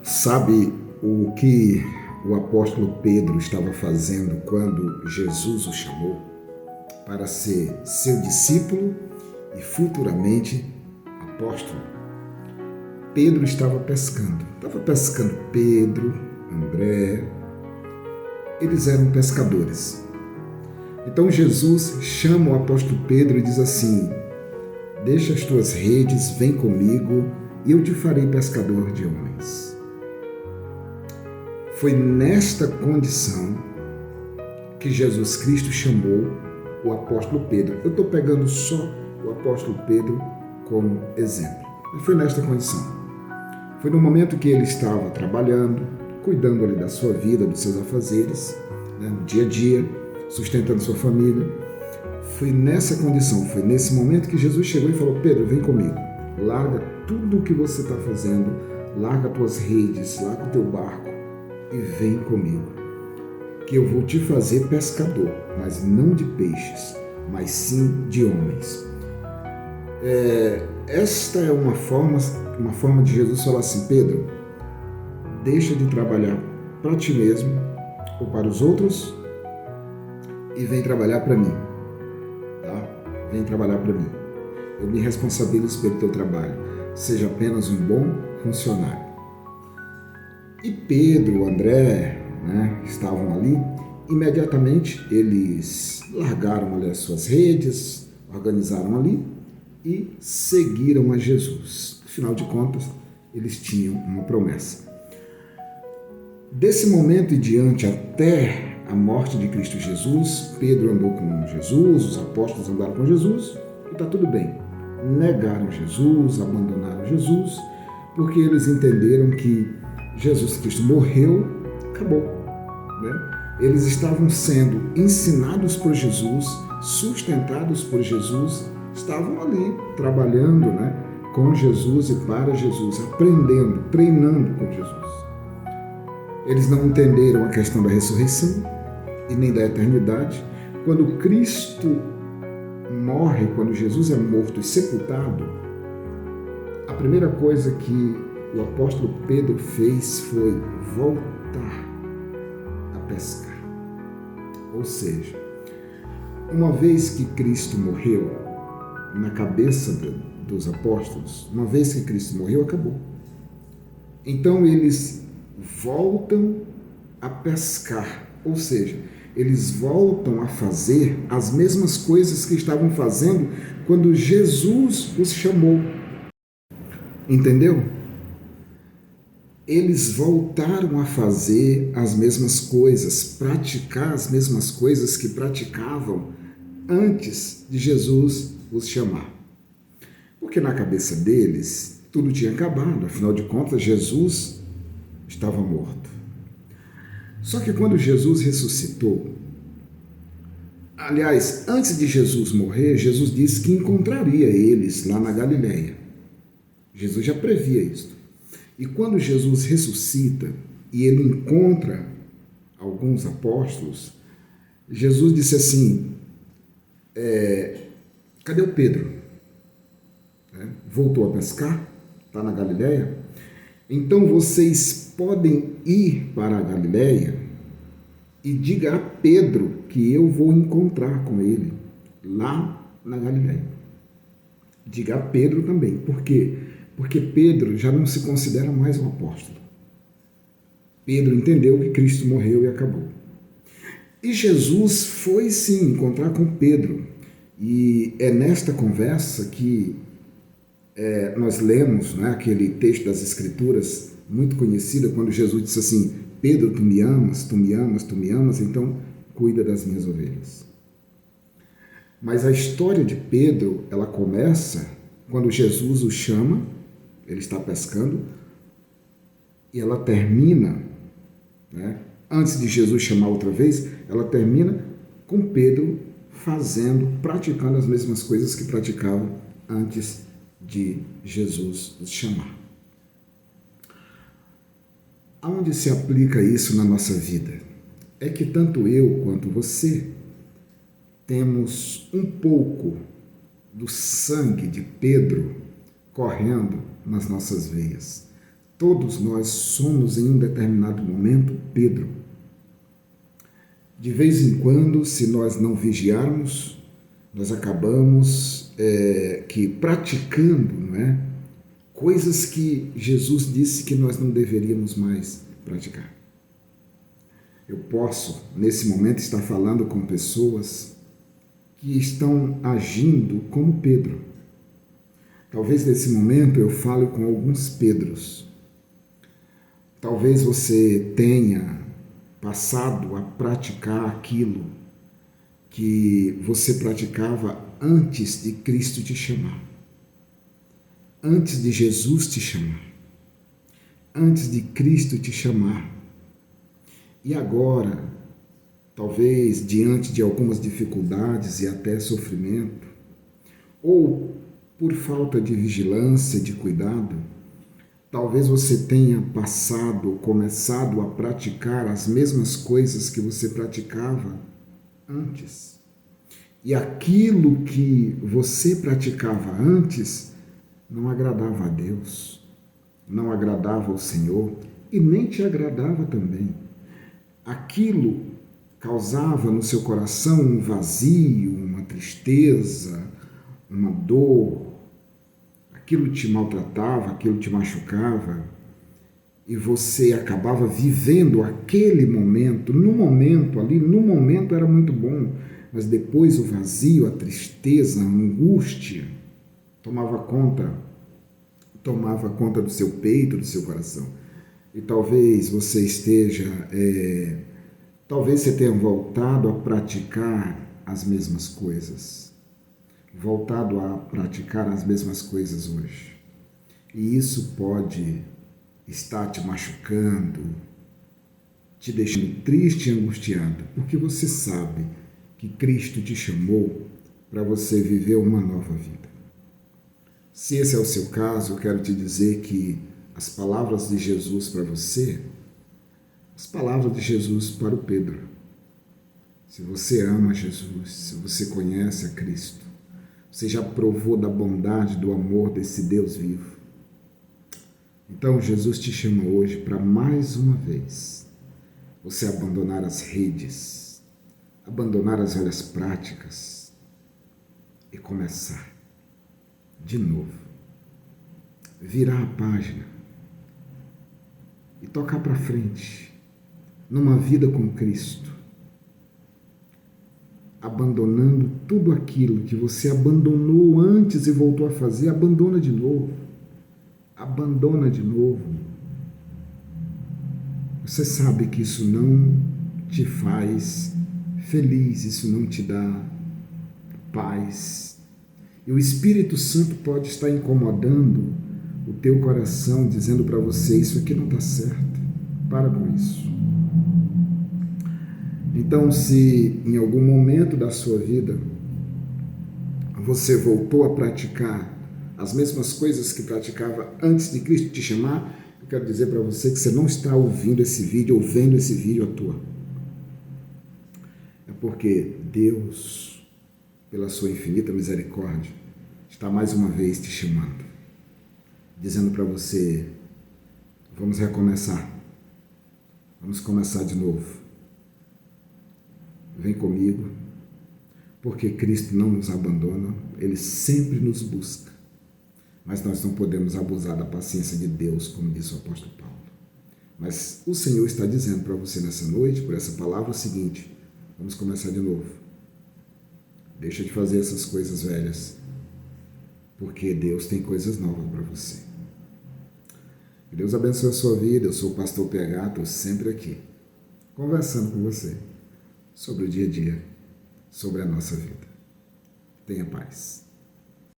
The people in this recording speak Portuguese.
Sabe o que o apóstolo Pedro estava fazendo quando Jesus o chamou para ser seu discípulo e futuramente apóstolo? Pedro estava pescando. Estava pescando Pedro, André. Eles eram pescadores. Então Jesus chama o apóstolo Pedro e diz assim: deixa as tuas redes, vem comigo e eu te farei pescador de homens. Foi nesta condição que Jesus Cristo chamou o apóstolo Pedro. Eu estou pegando só o apóstolo Pedro como exemplo. Mas foi nesta condição. Foi no momento que ele estava trabalhando, cuidando ali da sua vida, dos seus afazeres, no dia a dia, sustentando sua família. Foi nessa condição, foi nesse momento que Jesus chegou e falou: Pedro, vem comigo. Larga tudo o que você está fazendo, larga tuas redes, larga o teu barco e vem comigo, que eu vou te fazer pescador, mas não de peixes, mas sim de homens. Esta é uma forma de Jesus falar assim: Pedro, deixa de trabalhar para ti mesmo ou para os outros e vem trabalhar para mim, tá? Vem trabalhar para mim. Eu me responsabilizo pelo teu trabalho. Seja apenas um bom funcionário. E Pedro, André, estavam ali. Imediatamente eles largaram ali as suas redes, organizaram ali e seguiram a Jesus. Afinal de contas, eles tinham uma promessa. Desse momento em diante, até a morte de Cristo Jesus, Pedro andou com Jesus, os apóstolos andaram com Jesus, e está tudo bem. Negaram Jesus, abandonaram Jesus, porque eles entenderam que Jesus Cristo morreu, acabou. Eles estavam sendo ensinados por Jesus, sustentados por Jesus, estavam ali trabalhando com Jesus e para Jesus, aprendendo, treinando com Jesus. Eles não entenderam a questão da ressurreição e nem da eternidade. Quando Cristo morre, quando Jesus é morto e sepultado, a primeira coisa que o apóstolo Pedro fez foi voltar a pescar. Ou seja, uma vez que Cristo morreu, na cabeça dos apóstolos, uma vez que Cristo morreu, acabou. Então eles voltam a pescar, ou seja, eles voltam a fazer as mesmas coisas que estavam fazendo quando Jesus os chamou. Entendeu? Eles voltaram a fazer as mesmas coisas, praticar as mesmas coisas que praticavam antes de Jesus os chamar. Porque na cabeça deles tudo tinha acabado, afinal de contas Jesus estava morto. Só que quando Jesus ressuscitou, aliás, antes de Jesus morrer, Jesus disse que encontraria eles lá na Galileia. Jesus já previa isso. E quando Jesus ressuscita e ele encontra alguns apóstolos, Jesus disse assim: cadê o Pedro? Voltou a pescar? Está na Galileia? Então vocês podem ir para a Galileia e diga a Pedro que eu vou encontrar com ele lá na Galileia. Diga a Pedro também. Por quê? Porque Pedro já não se considera mais um apóstolo. Pedro entendeu que Cristo morreu e acabou. E Jesus foi sim encontrar com Pedro. E é nesta conversa que nós lemos aquele texto das Escrituras muito conhecido, quando Jesus disse assim: Pedro, tu me amas, tu me amas, tu me amas, então cuida das minhas ovelhas. Mas a história de Pedro, ela começa quando Jesus o chama, ele está pescando, e ela termina, antes de Jesus chamar outra vez, ela termina com Pedro praticando as mesmas coisas que praticava antes de Jesus os chamar. Aonde se aplica isso na nossa vida? É que tanto eu quanto você temos um pouco do sangue de Pedro correndo nas nossas veias. Todos nós somos, em um determinado momento, Pedro. De vez em quando, se nós não vigiarmos, nós acabamos que praticando, não é? Coisas que Jesus disse que nós não deveríamos mais praticar. Eu posso, nesse momento, estar falando com pessoas que estão agindo como Pedro. Talvez nesse momento eu fale com alguns Pedros. Talvez você tenha passado a praticar aquilo que você praticava antes de Cristo te chamar, antes de Jesus te chamar, antes de Cristo te chamar. E agora, talvez diante de algumas dificuldades e até sofrimento, ou por falta de vigilância, de cuidado, talvez você tenha passado, começado a praticar as mesmas coisas que você praticava antes. E aquilo que você praticava antes não agradava a Deus, não agradava ao Senhor e nem te agradava também. Aquilo causava no seu coração um vazio, uma tristeza, uma dor. Aquilo te maltratava, aquilo te machucava e você acabava vivendo aquele momento. No momento era muito bom, mas depois o vazio, a tristeza, a angústia tomava conta do seu peito, do seu coração. E talvez você talvez você tenha voltado a praticar as mesmas coisas. Voltado a praticar as mesmas coisas hoje. E isso pode estar te machucando, te deixando triste e angustiado, porque você sabe que Cristo te chamou para você viver uma nova vida. Se esse é o seu caso, eu quero te dizer que as palavras de Jesus para você, as palavras de Jesus para o Pedro. Se você ama Jesus, se você conhece a Cristo, você já provou da bondade, do amor desse Deus vivo. Então Jesus te chama hoje para mais uma vez você abandonar as redes, abandonar as velhas práticas e começar de novo. Virar a página e tocar para frente numa vida com Cristo. Abandonando tudo aquilo que você abandonou antes e voltou a fazer, abandona de novo. Abandona de novo. Você sabe que isso não te faz feliz, isso não te dá paz. E o Espírito Santo pode estar incomodando o teu coração, dizendo para você, isso aqui não está certo. Para com isso. Então, se em algum momento da sua vida você voltou a praticar as mesmas coisas que praticava antes de Cristo te chamar, eu quero dizer para você que você não está ouvindo esse vídeo ou vendo esse vídeo à toa. É porque Deus, pela sua infinita misericórdia, está mais uma vez te chamando, dizendo para você, vamos recomeçar, vamos começar de novo. Vem comigo, porque Cristo não nos abandona, Ele sempre nos busca. Mas nós não podemos abusar da paciência de Deus, como disse o apóstolo Paulo. Mas o Senhor está dizendo para você nessa noite, por essa palavra, o seguinte, vamos começar de novo. Deixa de fazer essas coisas velhas, porque Deus tem coisas novas para você. Que Deus abençoe a sua vida, eu sou o pastor PH, estou sempre aqui, conversando com você sobre o dia a dia, sobre a nossa vida. Tenha paz.